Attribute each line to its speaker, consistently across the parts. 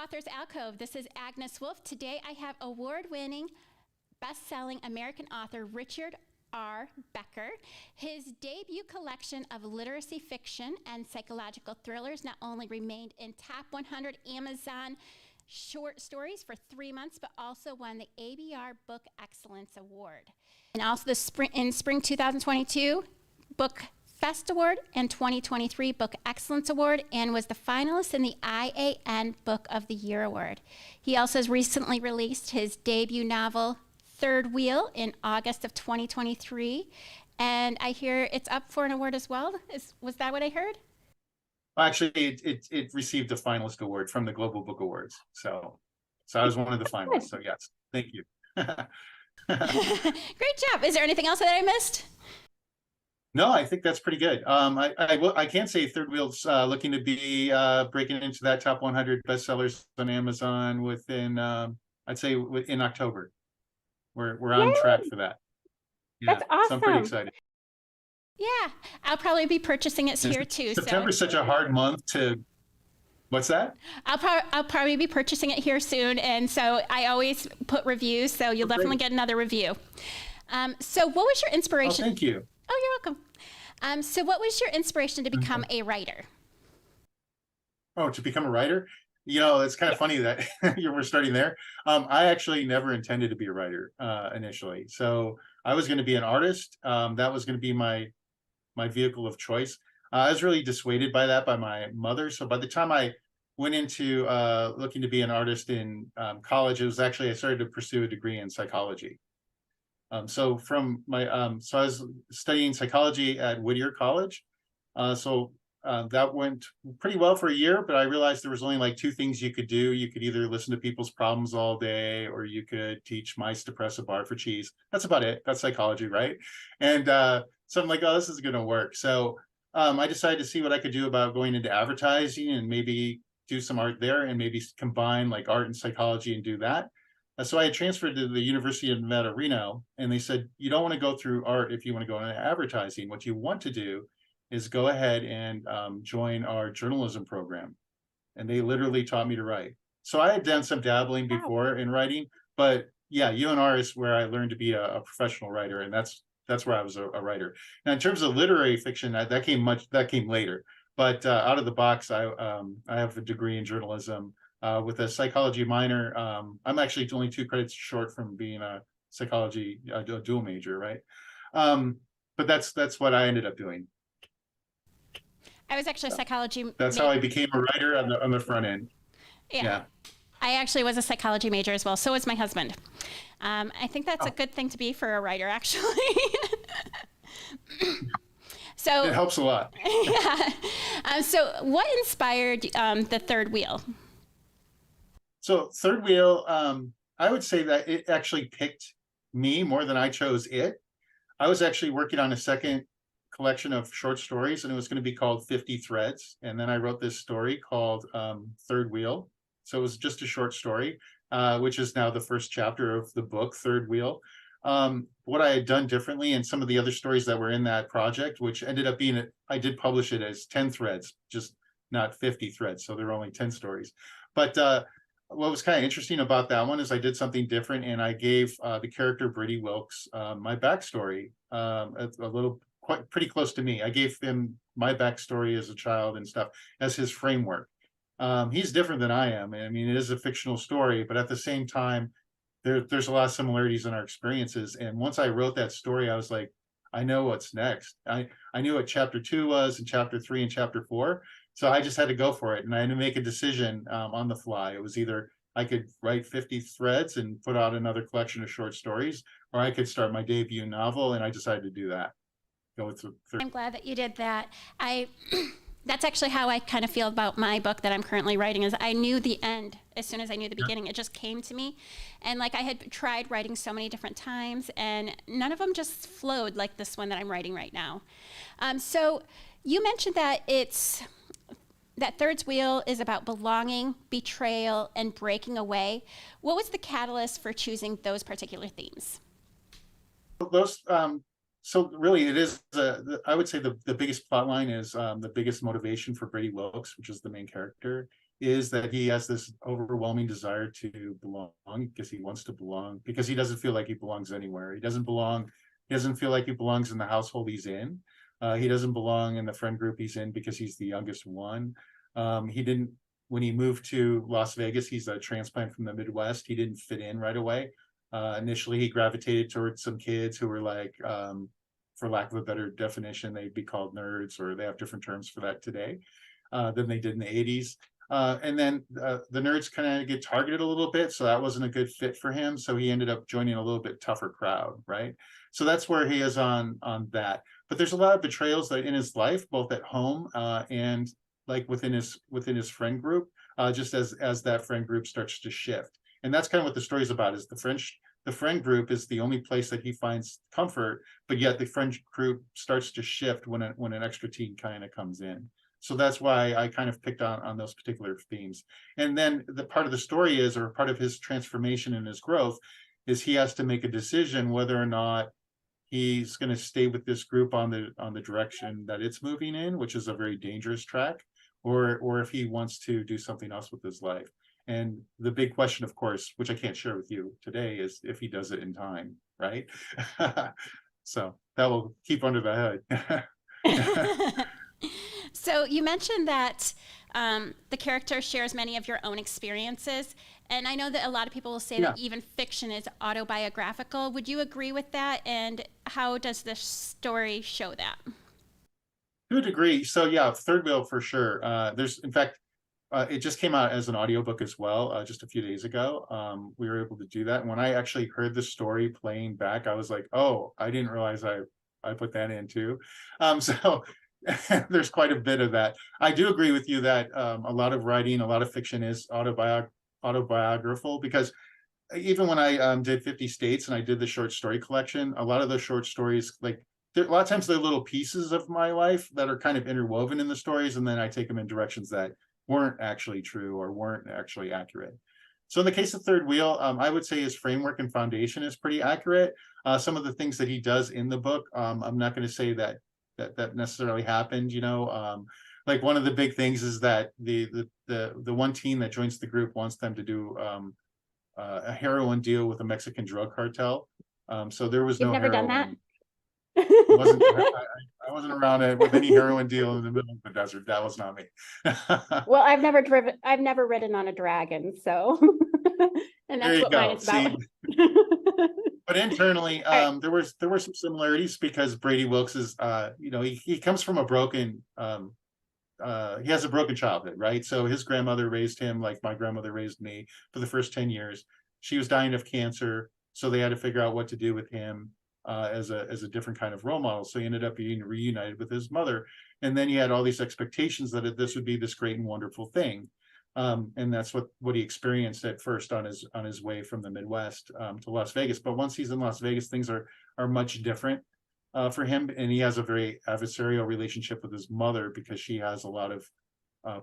Speaker 1: Authors Alcove. This is Agnes Wolf. Today I have award-winning, best-selling American author Richard R. Becker. His debut collection of literacy fiction and psychological thrillers not only remained in top 100 Amazon short stories for 3 months, but also won the ABR Book Excellence Award. And also in spring 2022, BookFest Award and 2023 Book Excellence Award, and was the finalist in the IAN Book of the Year Award. He also has recently released his debut novel, Third Wheel, in August of 2023. And I hear it's up for an award as well. Was that what I heard?
Speaker 2: Actually, it received a finalist award from the Global Book Awards. So I was one of the finalists. So yes, thank you.
Speaker 1: Great job. Is there anything else that I missed?
Speaker 2: No, I think that's pretty good. I can say Third Wheel's looking to be breaking into that top 100 bestsellers on Amazon within, I'd say in October. We're on track for that. Yeah,
Speaker 1: that's awesome.
Speaker 2: So I'm pretty excited.
Speaker 1: Yeah, I'll probably be purchasing it here too.
Speaker 2: September's such a hard month to. What's that?
Speaker 1: I'll probably be purchasing it here soon, and so I always put reviews, so you'll definitely get another review. So what was your inspiration?
Speaker 2: Oh, thank you.
Speaker 1: Oh, you're welcome. So what was your inspiration to become a writer?
Speaker 2: Oh, to become a writer? You know, it's kind of funny that we're starting there. I actually never intended to be a writer initially. So I was going to be an artist. That was going to be my vehicle of choice. I was really dissuaded by that by my mother. So by the time I went into looking to be an artist in college, it was actually, I started to pursue a degree in psychology. So from my, so I was studying psychology at Whittier College. That went pretty well for a year, but I realized there was only like 2 things you could do. You could either listen to people's problems all day, or you could teach mice to press a bar for cheese. That's about it. That's psychology, right? And so I'm like, oh, this is going to work. So I decided to see what I could do about going into advertising and maybe do some art there and maybe combine like art and psychology and do that. So I had transferred to the University of Nevada, Reno, and they said, you don't want to go through art if you want to go into advertising. What you want to do is go ahead and join our journalism program. And they literally taught me to write. So I had done some dabbling before in writing, but yeah, UNR is where I learned to be a professional writer, and that's where I was a writer. Now, in terms of literary fiction, that came later. But out of the box, I have a degree in journalism with a psychology minor. I'm actually only 2 credits short from being a psychology dual major, right? But that's what I ended up doing.
Speaker 1: I was actually a psychology.
Speaker 2: That's how I became a writer on the front end.
Speaker 1: Yeah. I actually was a psychology major as well. So was my husband. I think that's a good thing to be for a writer, actually. So
Speaker 2: it helps a lot.
Speaker 1: Yeah. So what inspired the Third Wheel?
Speaker 2: So Third Wheel, I would say that it actually picked me more than I chose it. I was actually working on a second collection of short stories, and it was going to be called 50 Threads. And then I wrote this story called Third Wheel. So it was just a short story, which is now the first chapter of the book, Third Wheel. What I had done differently in some of the other stories that were in that project, which ended up being, I did publish it as 10 threads, just not 50 threads. So there were only 10 stories. But what was kind of interesting about that one is I did something different, and I gave the character Brady Wilkes my backstory, pretty close to me. I gave him my backstory as a child and stuff as his framework. He's different than I am. I mean, it is a fictional story, but at the same time, there's a lot of similarities in our experiences. And once I wrote that story, I was like, I know what's next. I knew what chapter 2 was and chapter 3 and chapter 4. So I just had to go for it. And I had to make a decision on the fly. It was either I could write 50 threads and put out another collection of short stories, or I could start my debut novel. And I decided to do that.
Speaker 1: I'm glad that you did that. That's actually how I kind of feel about my book that I'm currently writing. Is I knew the end as soon as I knew the beginning. It just came to me, and like I had tried writing so many different times, and none of them just flowed like this one that I'm writing right now. So you mentioned that that Third Wheel is about belonging, betrayal, and breaking away. What was the catalyst for choosing those particular themes?
Speaker 2: So really, it is, I would say the biggest plot line is the biggest motivation for Brady Wilkes, which is the main character, is that he has this overwhelming desire to belong, because he wants to belong, because he doesn't feel like he belongs anywhere. He doesn't belong. He doesn't feel like he belongs in the household he's in. He doesn't belong in the friend group he's in because he's the youngest one. He didn't, when he moved to Las Vegas, he's a transplant from the Midwest. He didn't fit in right away. Initially, he gravitated towards some kids who were like, for lack of a better definition, they'd be called nerds, or they have different terms for that today than they did in the 80s. And then the nerds kind of get targeted a little bit, so that wasn't a good fit for him. So he ended up joining a little bit tougher crowd, right? So that's where he is on that. But there's a lot of betrayals that in his life, both at home and like within his friend group, just as that friend group starts to shift. And that's kind of what the story's about. Is the friend group is the only place that he finds comfort, but yet the friend group starts to shift when an extra teen kind of comes in. So that's why I kind of picked on those particular themes. And then the part of the story is, or part of his transformation and his growth, is he has to make a decision whether or not he's going to stay with this group on the direction that it's moving in, which is a very dangerous track, or if he wants to do something else with his life. And the big question, of course, which I can't share with you today, is if he does it in time, right? So that will keep under the hood.
Speaker 1: So you mentioned that the character shares many of your own experiences. And I know that a lot of people will say that even fiction is autobiographical. Would you agree with that? And how does the story show that?
Speaker 2: To a degree. So yeah, Third Wheel for sure. There's, in fact, it just came out as an audiobook as well, just a few days ago. We were able to do that. And when I actually heard the story playing back, I was like, oh, I didn't realize I put that in too. So there's quite a bit of that. I do agree with you that a lot of writing, a lot of fiction is autobiographical, because even when I did 50 States and I did the short story collection, a lot of those short stories, like a lot of times they're little pieces of my life that are kind of interwoven in the stories, and then I take them in directions that weren't actually true or weren't actually accurate. So in the case of Third Wheel, I would say his framework and foundation is pretty accurate. Some of the things that he does in the book, I'm not going to say that necessarily happened. Like one of the big things is that the one teen that joins the group wants them to do a heroin deal with a Mexican drug cartel. So there was
Speaker 3: You've
Speaker 2: no
Speaker 3: never
Speaker 2: heroin.
Speaker 3: done that?
Speaker 2: I wasn't around it with any heroin deal in the middle of the desert. That was not me.
Speaker 3: Well, I've never ridden on a dragon, so and
Speaker 2: There
Speaker 3: that's
Speaker 2: you
Speaker 3: what mine
Speaker 2: go.
Speaker 3: is about.
Speaker 2: But internally,
Speaker 3: right.
Speaker 2: there were some similarities, because Brady Wilkes is, he comes from a broken, he has a broken childhood, right? So his grandmother raised him like my grandmother raised me for the first 10 years. She was dying of cancer, so they had to figure out what to do with him as a different kind of role model. So he ended up being reunited with his mother, and then he had all these expectations that this would be this great and wonderful thing. And that's what he experienced at first on his way from the Midwest to Las Vegas. But once he's in Las Vegas, things are much different for him, and he has a very adversarial relationship with his mother, because she has a lot of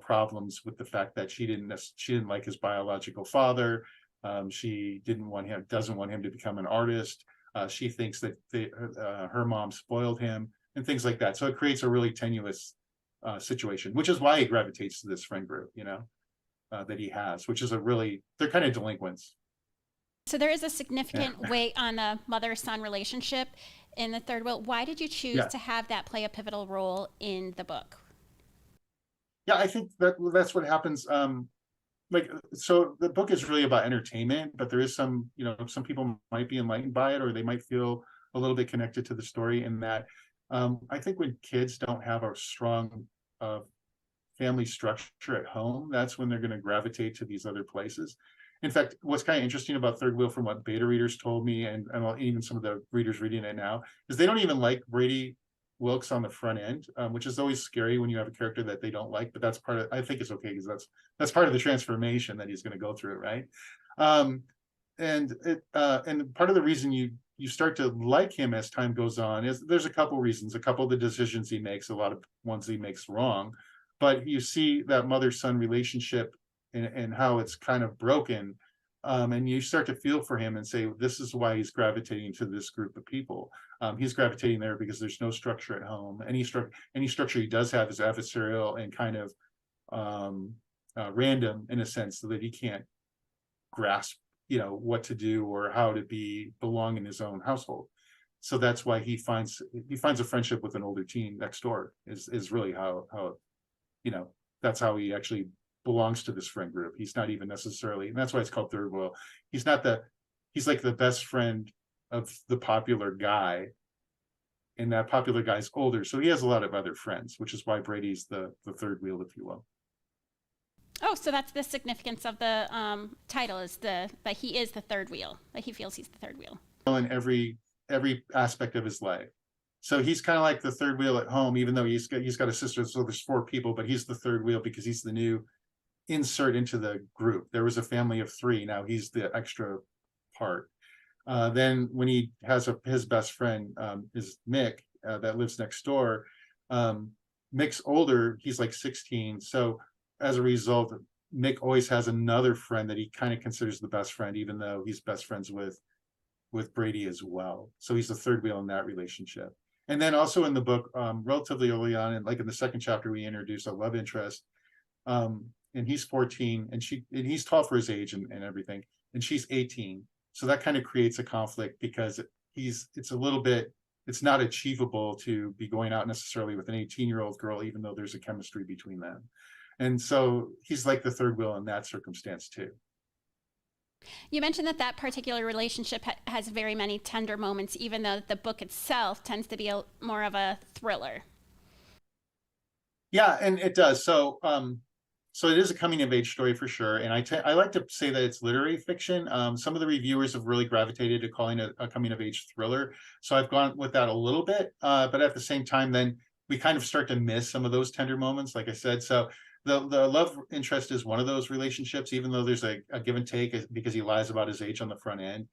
Speaker 2: problems with the fact that she didn't like his biological father. She doesn't want him to become an artist. She thinks that her mom spoiled him and things like that. So it creates a really tenuous situation, which is why he gravitates to this friend group, that he has, which is they're kind of delinquents.
Speaker 1: So there is a significant weight on the mother-son relationship in the Third Wheel. Why did you choose to have that play a pivotal role in the book?
Speaker 2: Yeah, I think that's what happens. So the book is really about entertainment, but there is some people might be enlightened by it, or they might feel a little bit connected to the story in that. I think when kids don't have a strong family structure at home, that's when they're going to gravitate to these other places. In fact, what's kind of interesting about Third Wheel, from what beta readers told me, and even some of the readers reading it now, is they don't even like Brady Wilkes on the front end, which is always scary when you have a character that they don't like. But that's part of, I think it's okay, because that's part of the transformation that he's going to go through, right? And part of the reason you start to like him as time goes on is there's a couple reasons. A couple of the decisions he makes, a lot of ones he makes wrong, but you see that mother-son relationship and how it's kind of broken, and you start to feel for him and say, this is why he's gravitating to this group of people. He's gravitating there because there's no structure at home. Any structure he does have is adversarial and kind of random in a sense, so that he can't grasp, what to do or how to belong in his own household. So that's why he finds a friendship with an older teen next door, is really how that's how he actually belongs to this friend group. He's not even necessarily, and that's why it's called third wheel. He's like the best friend of the popular guy, and that popular guy's older, so he has a lot of other friends, which is why Brady's the third wheel, if you will.
Speaker 1: Oh, so that's the significance of the title, is that he is the third wheel, that he feels he's the third wheel.
Speaker 2: In every aspect of his life. So he's kind of like the third wheel at home, even though he's got a sister, so there's 4 people, but he's the third wheel because he's the new insert into the group. There was a family of 3, now he's the extra part. Then when he has his best friend is Mick, that lives next door. Mick's older, he's like 16, so as a result, Mick always has another friend that he kind of considers the best friend, even though he's best friends with Brady as well. So he's the third wheel in that relationship. And then also in the book, relatively early on, and like in the second chapter, we introduce a love interest. And he's 14, and he's tall for his age and everything, and she's 18. So that kind of creates a conflict because it's not achievable to be going out necessarily with an 18-year-old girl, even though there's a chemistry between them. And so he's like the third wheel in that circumstance too.
Speaker 1: You mentioned that particular relationship has very many tender moments, even though the book itself tends to be more of a thriller.
Speaker 2: Yeah, and it does. So it is a coming of age story for sure. And I like to say that it's literary fiction. Some of the reviewers have really gravitated to calling it a coming of age thriller. So I've gone with that a little bit, but at the same time, then we kind of start to miss some of those tender moments, like I said. So the love interest is one of those relationships, even though there's a give and take because he lies about his age on the front end.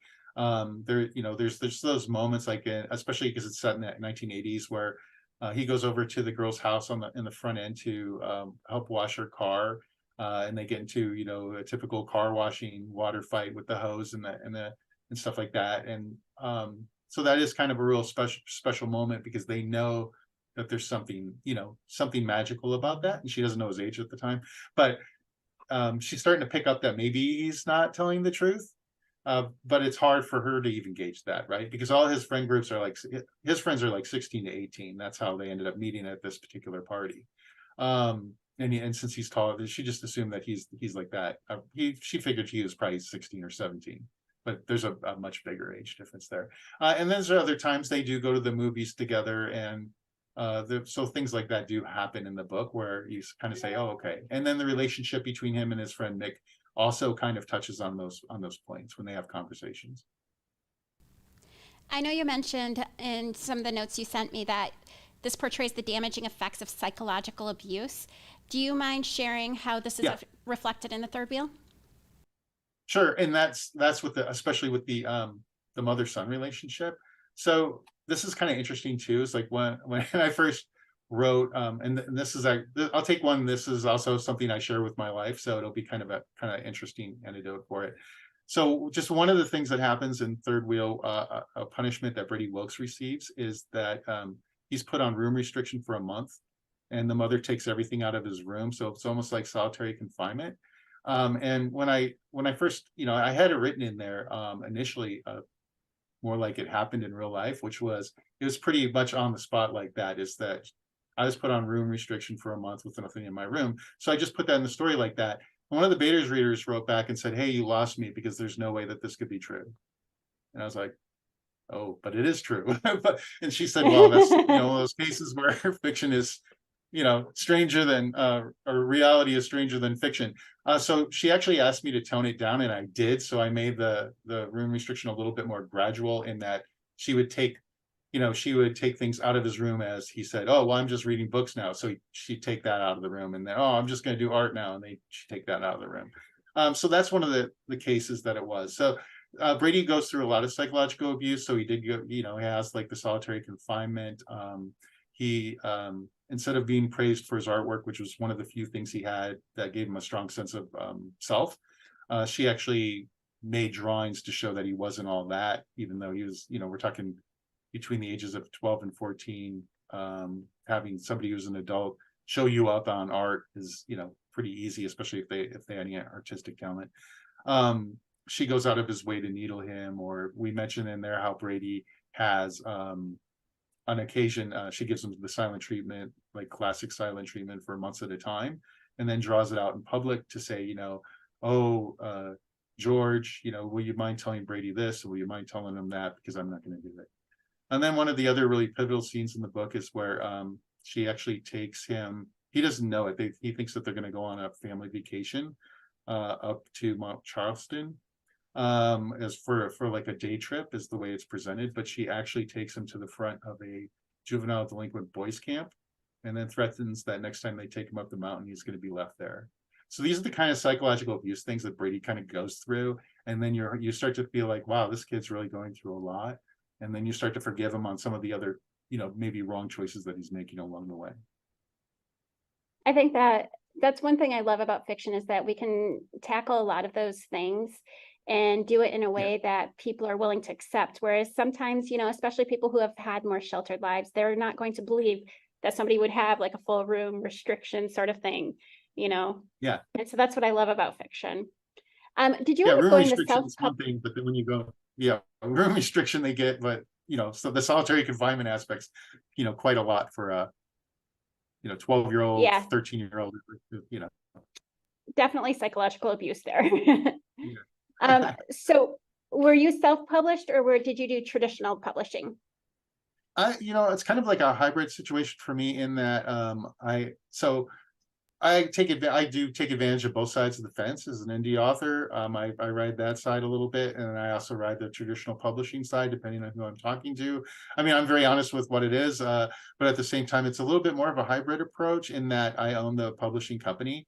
Speaker 2: There's those moments, like especially because it's set in the 1980s, where he goes over to the girl's house in the front end to help wash her car, and they get into a typical car washing water fight with the hose and stuff like that. And so that is kind of a real special moment because they know that there's something magical about that, and she doesn't know his age at the time, but she's starting to pick up that maybe he's not telling the truth. But it's hard for her to even gauge that, right? Because all his friend groups are his friends are like 16 to 18. That's how they ended up meeting at this particular party. And since he's taller, she just assumed that he's like that. She figured he was probably 16 or 17, but there's a much bigger age difference there. And then there's other times they do go to the movies together, and so things like that do happen in the book where you kind of say, oh, okay. And then the relationship between him and his friend Mick also kind of touches on those points when they have conversations.
Speaker 1: I know you mentioned in some of the notes you sent me that this portrays the damaging effects of psychological abuse. Do you mind sharing how this is reflected in the third wheel?
Speaker 2: Sure, and that's especially with the mother-son relationship. So this is kind of interesting too. It's like when I first wrote, and this is I'll take one. This is also something I share with my wife, so it'll be kind of interesting anecdote for it. So just one of the things that happens in third wheel, a punishment that Brady Wilkes receives is that he's put on room restriction for a month, and the mother takes everything out of his room. So it's almost like solitary confinement. And when I first, I had it written in there initially, more like it happened in real life, it was pretty much on the spot like that, is that I was put on room restriction for a month with nothing in my room. So I just put that in the story like that. One of the Beta's readers wrote back and said, hey, you lost me because there's no way that this could be true. And I was like, oh, but it is true. And she said, well, that's one of those cases where fiction is, stranger than, or reality is stranger than fiction. So she actually asked me to tone it down, and I did. So I made the room restriction a little bit more gradual, in that she would take things out of his room, as he said, oh, well, I'm just reading books now. So she'd take that out of the room, and then, oh, I'm just going to do art now. And she'd take that out of the room. So that's one of the cases that it was. So Brady goes through a lot of psychological abuse. So he did go, he has like the solitary confinement. He, instead of being praised for his artwork, which was one of the few things he had that gave him a strong sense of self, she actually made drawings to show that he wasn't all that, even though he was, we're talking between the ages of 12 and 14, having somebody who's an adult show you up on art is, pretty easy, especially if they had any artistic talent. She goes out of his way to needle him, or we mentioned in there how Brady has on occasion, she gives him the silent treatment, like classic silent treatment for months at a time, and then draws it out in public to say, oh, George, will you mind telling Brady this? Or will you mind telling him that? Because I'm not going to do it. And then one of the other really pivotal scenes in the book is where she actually takes him. He doesn't know it. He thinks that they're going to go on a family vacation up to Mount Charleston, as for like a day trip is the way it's presented, but she actually takes him to the front of a juvenile delinquent boys camp and then threatens that next time they take him up the mountain, he's going to be left there. So these are the kind of psychological abuse things that Brady kind of goes through. And then you start to feel like, wow, this kid's really going through a lot. And then you start to forgive him on some of the other, maybe wrong choices that he's making along the way.
Speaker 3: I think that's one thing I love about fiction is that we can tackle a lot of those things and do it in a way that people are willing to accept. Whereas sometimes, especially people who have had more sheltered lives, they're not going to believe that somebody would have like a full room restriction sort of thing,
Speaker 2: Yeah.
Speaker 3: And so that's what I love about fiction. Did you
Speaker 2: Yeah,
Speaker 3: end up
Speaker 2: room
Speaker 3: going to
Speaker 2: restriction is one thing, but then when you go, room restriction they get, but so the solitary confinement aspects, quite a lot for a 12-year-old,
Speaker 3: Yeah.
Speaker 2: 13-year-old,
Speaker 3: Definitely psychological abuse there.
Speaker 2: Yeah.
Speaker 3: So were you self-published or did you do traditional publishing?
Speaker 2: It's kind of like a hybrid situation for me in that I do take advantage of both sides of the fence as an indie author. I ride that side a little bit, and I also ride the traditional publishing side, depending on who I'm talking to. I mean, I'm very honest with what it is, but at the same time, it's a little bit more of a hybrid approach in that I own the publishing company,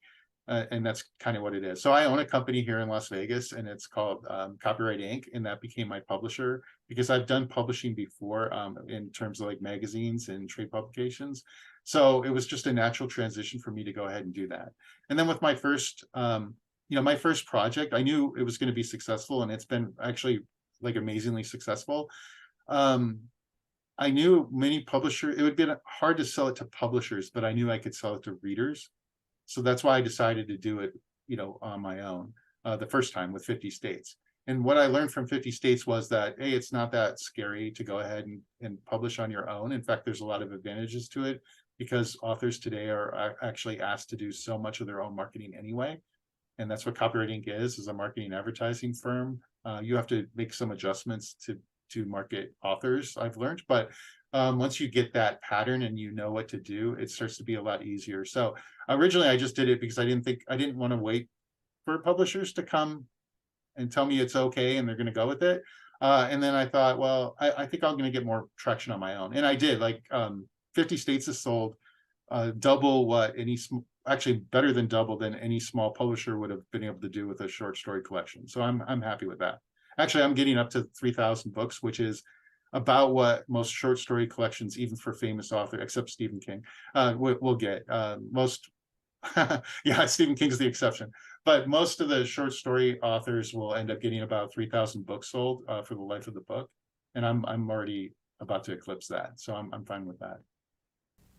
Speaker 2: and that's kind of what it is. So I own a company here in Las Vegas, and it's called Copyright Inc., and that became my publisher because I've done publishing before in terms of like magazines and trade publications. So it was just a natural transition for me to go ahead and do that. And then with my first, my first project, I knew it was going to be successful, and it's been actually like amazingly successful. I knew many publishers, it would be hard to sell it to publishers, but I knew I could sell it to readers. So that's why I decided to do it, on my own the first time with 50 states. And what I learned from 50 states was that, hey, it's not that scary to go ahead and publish on your own. In fact, there's a lot of advantages to it because authors today are actually asked to do so much of their own marketing anyway. And that's what Copyright Inc. is a marketing advertising firm. You have to make some adjustments to market authors, I've learned. But once you get that pattern and you know what to do, it starts to be a lot easier. So originally I just did it because I didn't want to wait for publishers to come and tell me it's okay and they're going to go with it. And then I thought, well, I think I'm going to get more traction on my own. And I did. Like 50 states has sold double what actually better than double than any small publisher would have been able to do with a short story collection. So I'm happy with that. Actually, I'm getting up to 3,000 books, which is about what most short story collections, even for famous authors, except Stephen King, will get. Yeah, Stephen King's the exception, but most of the short story authors will end up getting about 3,000 books sold for the life of the book, and I'm already about to eclipse that, so I'm fine with that.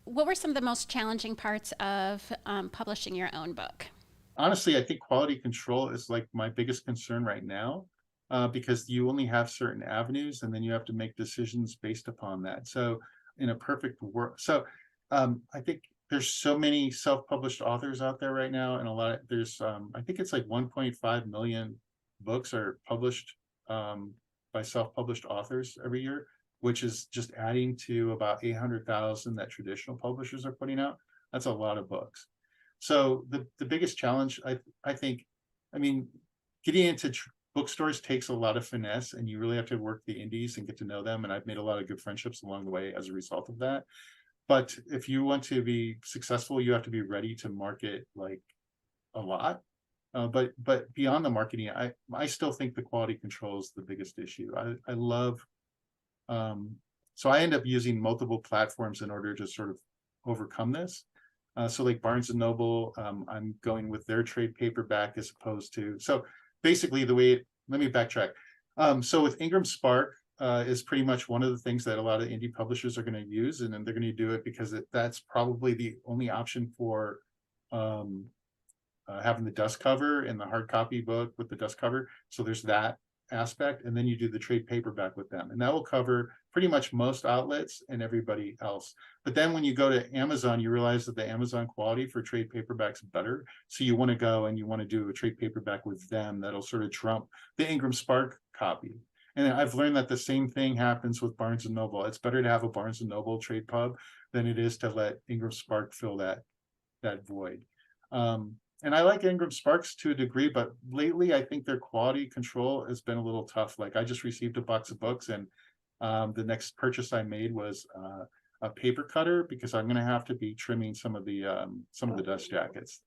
Speaker 1: What were some of the most challenging parts of publishing your own book?
Speaker 2: Honestly, I think quality control is like my biggest concern right now, because you only have certain avenues, and then you have to make decisions based upon that. So, in a perfect world, I think there's so many self-published authors out there right now, and there's I think it's like 1.5 million books are published by self-published authors every year, which is just adding to about 800,000 that traditional publishers are putting out. That's a lot of books. So the biggest challenge, I think, I mean, getting into bookstores takes a lot of finesse, and you really have to work the indies and get to know them. And I've made a lot of good friendships along the way as a result of that. But if you want to be successful, you have to be ready to market like a lot. But beyond the marketing, I still think the quality control is the biggest issue. I love, so I end up using multiple platforms in order to sort of overcome this. So like Barnes and Noble, I'm going with their trade paperback as opposed to, so basically let me backtrack. So with Ingram Spark is pretty much one of the things that a lot of indie publishers are going to use, and then they're going to do it because that's probably the only option for having the dust cover in the hard copy book with the dust cover. So there's that aspect, and then you do the trade paperback with them, and that will cover pretty much most outlets and everybody else. But then when you go to Amazon, you realize that the Amazon quality for trade paperback's better, so you want to go and you want to do a trade paperback with them that'll sort of trump the Ingram Spark copy. And I've learned that the same thing happens with Barnes and Noble. It's better to have a Barnes and Noble trade pub than it is to let Ingram Spark fill that void. And I like Ingram Sparks to a degree, but lately I think their quality control has been a little tough. Like I just received a box of books, and the next purchase I made was a paper cutter, because I'm going to have to be trimming some of the dust jackets.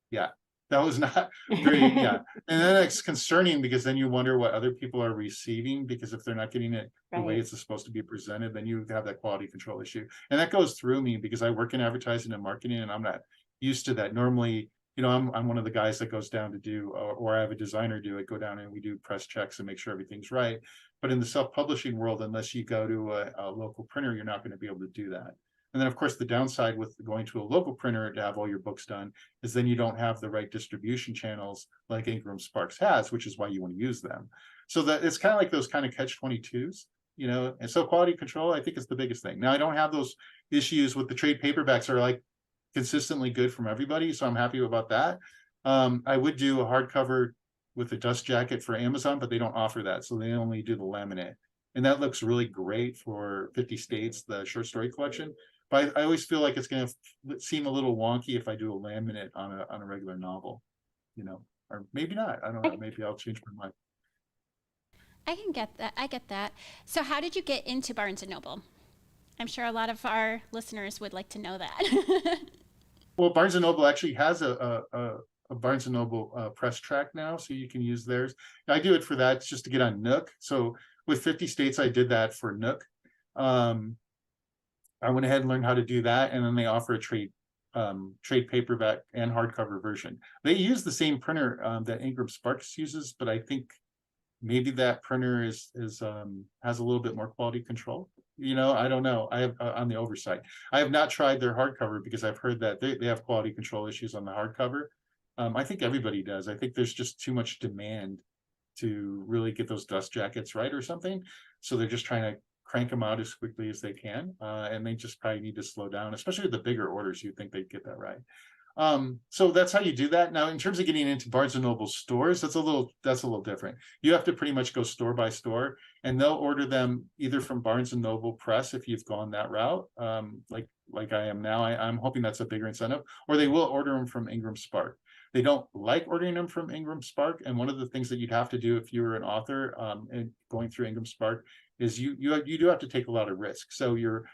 Speaker 2: Yeah, that was not very, yeah. And then it's concerning, because then you wonder what other people are receiving, because if they're not getting it the way it's supposed to be presented, then you have that quality control issue. And that goes through me, because I work in advertising and marketing, and I'm not used to that. Normally, you know, I'm one of the guys that goes down to do, or I have a designer do it, go down and we do press checks and make sure everything's right. But in the self-publishing world, unless you go to a local printer, you're not going to be able to do that. And then, of course, the downside with going to a local printer to have all your books done is then you don't have the right distribution channels like Ingram Sparks has, which is why you want to use them. So that it's kind of like those kind of catch-22s, you know. And so quality control, I think, is the biggest thing. Now, I don't have those issues with the trade paperbacks are like consistently good from everybody, so I'm happy about that. I would do a hardcover with a dust jacket for Amazon, but they don't offer that, so they only do the laminate, and that looks really great for 50 States, the short story collection. But I always feel like it's going to seem a little wonky if I do a laminate on a regular novel, you know, or maybe not. I don't know. Maybe I'll change my mind.
Speaker 1: I can get that. I get that. So how did you get into Barnes and Noble? I'm sure a lot of our listeners would like to know that.
Speaker 2: Well, Barnes and Noble actually has a Barnes and Noble press track now, so you can use theirs. I do it for that, just to get on Nook. So with 50 States, I did that for Nook. I went ahead and learned how to do that, and then they offer a trade paperback and hardcover version. They use the same printer that Ingram Sparks uses, but I think maybe that printer has a little bit more quality control. You know, I don't know. I have on the oversight. I have not tried their hardcover, because I've heard that they have quality control issues on the hardcover. I think everybody does. I think there's just too much demand to really get those dust jackets right or something. So they're just trying to crank them out as quickly as they can. And they just probably need to slow down, especially with the bigger orders. You'd think they'd get that right. So that's how you do that. Now, in terms of getting into Barnes and Noble stores, that's a little different. You have to pretty much go store by store, and they'll order them either from Barnes and Noble Press if you've gone that route, like I am now. I'm hoping that's a bigger incentive, or they will order them from Ingram Spark. They don't like ordering them from Ingram Spark, and one of the things that you'd have to do if you were an author and going through Ingram Spark is you do have to take a lot of risk. So your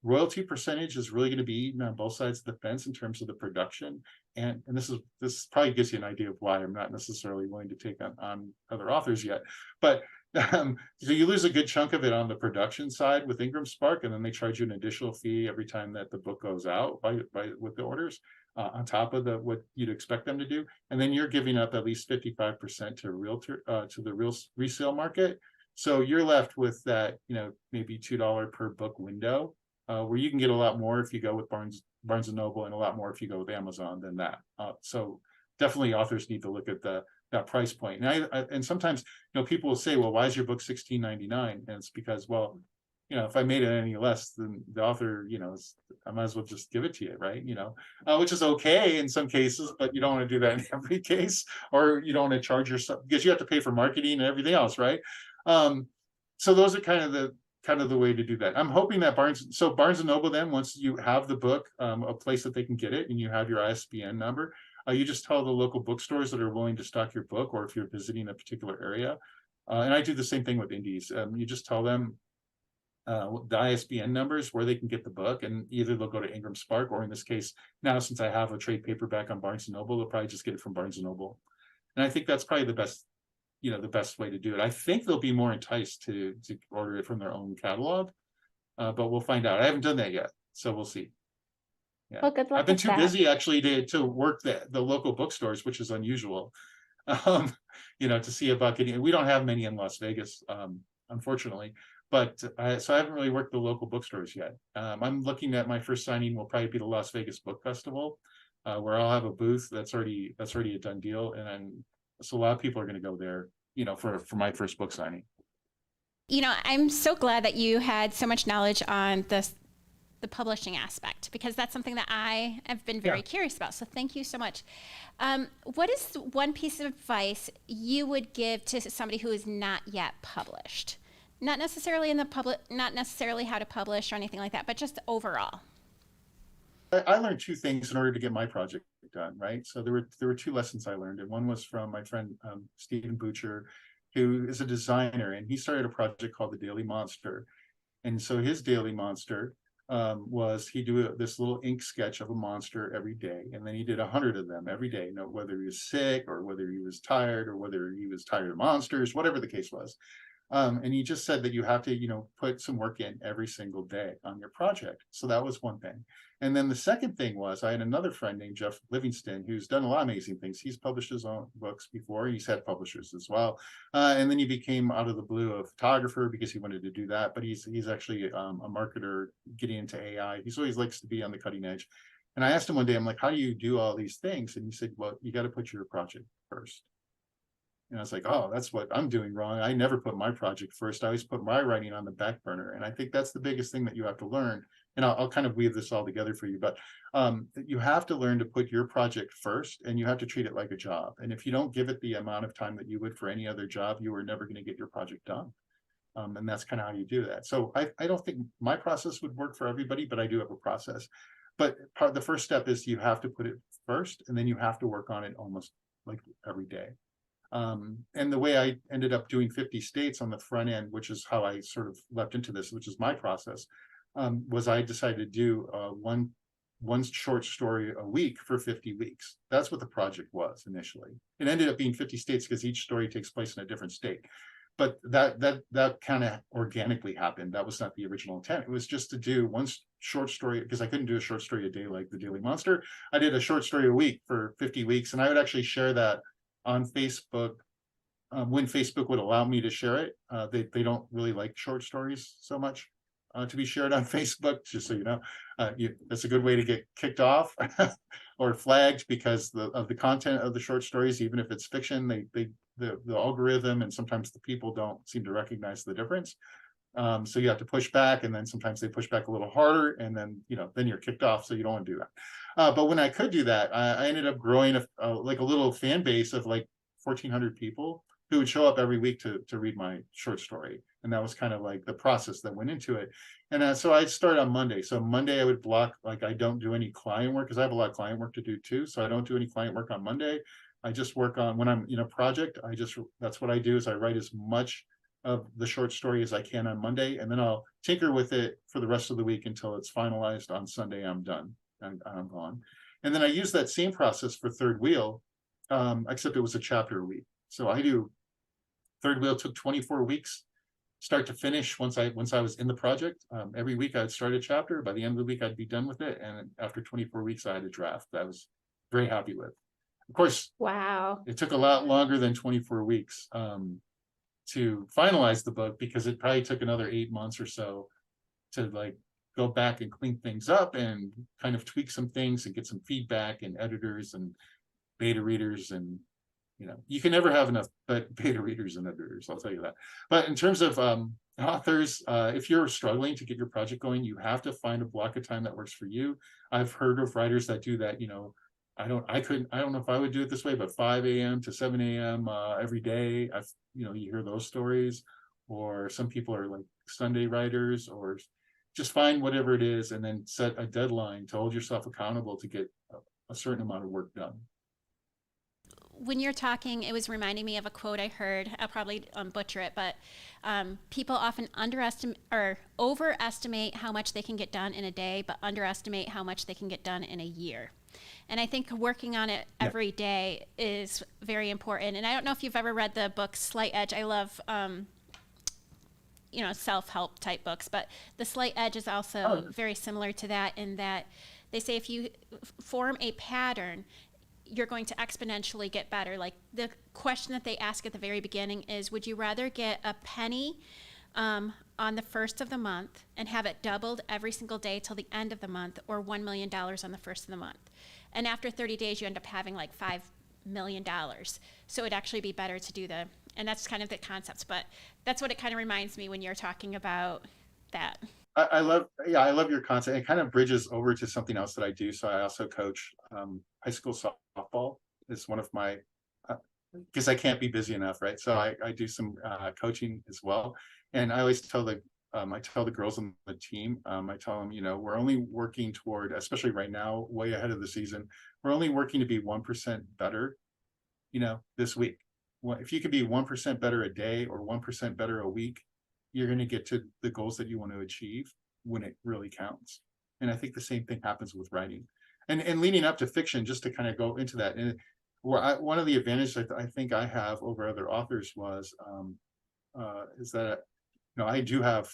Speaker 2: royalty percentage is really going to be eaten on both sides of the fence in terms of the production. And this probably gives you an idea of why I'm not necessarily willing to take on other authors yet. But so you lose a good chunk of it on the production side with Ingram Spark, and then they charge you an additional fee every time that the book goes out with the orders on top of what you'd expect them to do. And then you're giving up at least 55% to the resale market. So you're left with that, you know, maybe $2 per book window, where you can get a lot more if you go with Barnes and Noble, and a lot more if you go with Amazon than that. So definitely authors need to look at that price point. And sometimes, you know, people will say, well, why is your book $16.99? And it's because, well, you know, if I made it any less, then the author, you know, I might as well just give it to you, right? You know, which is okay in some cases, but you don't want to do that in every case, or you don't want to charge yourself, because you have to pay for marketing and everything else, right? So those are kind of the way to do that. I'm hoping that Barnes and Noble, then once you have the book, a place that they can get it, and you have your ISBN number, you just tell the local bookstores that are willing to stock your book, or if you're visiting a particular area. And I do the same thing with indies. You just tell them the ISBN numbers where they can get the book, and either they'll go to Ingram Spark, or in this case, now since I have a trade paperback on Barnes and Noble, they'll probably just get it from Barnes and Noble. And I think that's probably the best way to do it. I think they'll be more enticed to order it from their own catalog, but we'll find out. I haven't done that yet, so we'll see. Yeah.
Speaker 3: Well, good luck.
Speaker 2: I've been too busy actually to work the local bookstores, which is unusual. You know, to see about getting. We don't have many in Las Vegas, unfortunately. But so I haven't really worked the local bookstores yet. I'm looking at my first signing will probably be the Las Vegas Book Festival. where I'll have a booth that's already a done deal, and then so a lot of people are going to go there, for my first book signing.
Speaker 1: I'm so glad that you had so much knowledge on the publishing aspect, because that's something that I have been very curious about. So thank you so much. What is one piece of advice you would give to somebody who is not yet published? Not necessarily not necessarily how to publish or anything like that, but just overall.
Speaker 2: I learned two things in order to get my project done, right? So there were two lessons I learned, and one was from my friend Stephen Butcher, who is a designer, and he started a project called the Daily Monster. And so his Daily Monster was he'd do this little ink sketch of a monster every day, and then he did 100 of them every day, whether he was sick or whether he was tired or whether he was tired of monsters, whatever the case was. And he just said that you have to, put some work in every single day on your project. So that was one thing. And then the second thing was I had another friend named Jeff Livingston, who's done a lot of amazing things. He's published his own books before. He's had publishers as well. And then he became, out of the blue, a photographer because he wanted to do that. But he's actually a marketer getting into AI. He always likes to be on the cutting edge. And I asked him one day, I'm like, how do you do all these things? And he said, well, you got to put your project first. And I was like, oh, that's what I'm doing wrong. I never put my project first. I always put my writing on the back burner. And I think that's the biggest thing that you have to learn. And I'll kind of weave this all together for you. But you have to learn to put your project first, and you have to treat it like a job. And if you don't give it the amount of time that you would for any other job, you are never going to get your project done. And that's kind of how you do that. So I don't think my process would work for everybody, but I do have a process. But the first step is you have to put it first, and then you have to work on it almost like every day. And the way I ended up doing 50 states on the front end, which is how I sort of leapt into this, which is my process, was I decided to do one short story a week for 50 weeks. That's what the project was initially. It ended up being 50 states because each story takes place in a different state. But that kind of organically happened. That was not the original intent. It was just to do one short story, because I couldn't do a short story a day like the Daily Monster. I did a short story a week for 50 weeks, and I would actually share that on Facebook when Facebook would allow me to share it. They don't really like short stories so much to be shared on Facebook, just so you know. That's a good way to get kicked off or flagged because of the content of the short stories. Even if it's fiction, the algorithm and sometimes the people don't seem to recognize the difference. So you have to push back, and then sometimes they push back a little harder, and then then you're kicked off. So you don't want to do that. But when I could do that, I ended up growing like a little fan base of like 1,400 people who would show up every week to read my short story, and that was kind of like the process that went into it. And so I'd start on Monday. So Monday I would block, like I don't do any client work because I have a lot of client work to do too. So I don't do any client work on Monday. I just work on when I'm in a project. That's what I do is I write as much of the short story as I can on Monday, and then I'll tinker with it for the rest of the week until it's finalized. On Sunday, I'm done and I'm gone. And then I use that same process for Third Wheel, except it was a chapter a week. So I do Third Wheel took 24 weeks, start to finish. Once I was in the project, every week I'd start a chapter. By the end of the week, I'd be done with it. And after 24 weeks, I had a draft that I was very happy with. Of course,
Speaker 3: Wow.
Speaker 2: it took a lot longer than 24 weeks. To finalize the book, because it probably took another 8 months or so to like go back and clean things up and kind of tweak some things and get some feedback and editors and beta readers. And you can never have enough beta readers and editors, I'll tell you that. But in terms of authors, if you're struggling to get your project going, you have to find a block of time that works for you. I've heard of writers that do that. I don't know if I would do it this way, but 5 a.m. to 7 a.m. Every day. You hear those stories. Or some people are like Sunday writers, or just find whatever it is and then set a deadline to hold yourself accountable to get a certain amount of work done.
Speaker 1: When you're talking, it was reminding me of a quote I heard. I'll probably butcher it, but people often underestimate or overestimate how much they can get done in a day, but underestimate how much they can get done in a year. And I think working on it every day is very important. And I don't know if you've ever read the book Slight Edge. I love, self-help type books, but The Slight Edge is also very similar to that, in that they say if you form a pattern, you're going to exponentially get better. Like the question that they ask at the very beginning is, would you rather get a penny on the first of the month and have it doubled every single day till the end of the month, or $1 million on the first of the month? and after 30 days you end up having like $5 million. So it'd actually be better to do and that's kind of the concept, but that's what it kind of reminds me when you're talking about that.
Speaker 2: I love your concept. It kind of bridges over to something else that I do. So I also coach high school softball. It's one of my, because I can't be busy enough, right? So I do some coaching as well. And I always tell the girls on the team, I tell them, we're only working toward, especially right now, way ahead of the season, we're only working to be 1% better, this week. If you could be 1% better a day or 1% better a week, you're going to get to the goals that you want to achieve when it really counts. And I think the same thing happens with writing and leading up to fiction, just to kind of go into that. And one of the advantages I think I have over other authors is that, I do have,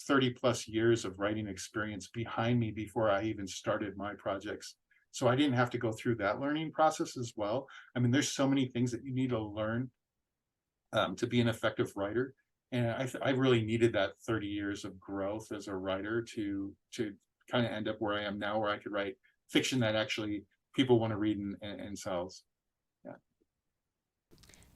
Speaker 2: 30 plus years of writing experience behind me before I even started my projects. So I didn't have to go through that learning process as well. I mean, there's so many things that you need to learn to be an effective writer. And I really needed that 30 years of growth as a writer to kind of end up where I am now, where I could write fiction that actually people want to read and sells. Yeah.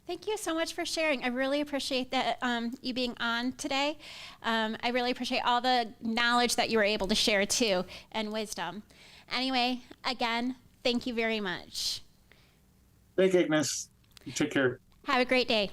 Speaker 1: Thank you so much for sharing. I really appreciate that you being on today. I really appreciate all the knowledge that you were able to share too, and wisdom. Anyway, again, thank you very much.
Speaker 2: Thank you, Agnes. Take care.
Speaker 1: Have a great day.